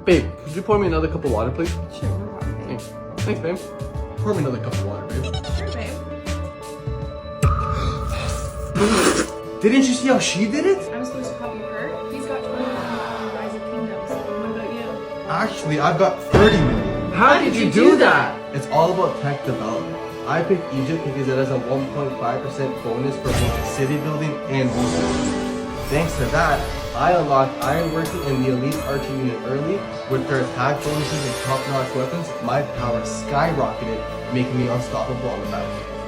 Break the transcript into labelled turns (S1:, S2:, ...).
S1: Babe, could you pour me another cup of water, please?
S2: Sure, no problem, babe.
S1: Thanks. Thanks, babe. Pour me another cup of water, babe.
S2: Sure, babe.
S1: Didn't you see how she did it?
S2: I'm supposed to copy her. He's got 20 million on Rise of Kingdoms. What about you?
S1: Actually, I've got 30 million. How did you do that? It's all about tech development. I picked Egypt because it has a 1.5% bonus for both city building and research. Thanks to that, I unlocked ironworking and the elite archer unit early. With their attack bonuses and top-notch weapons, my power skyrocketed, making me unstoppable on the battlefield.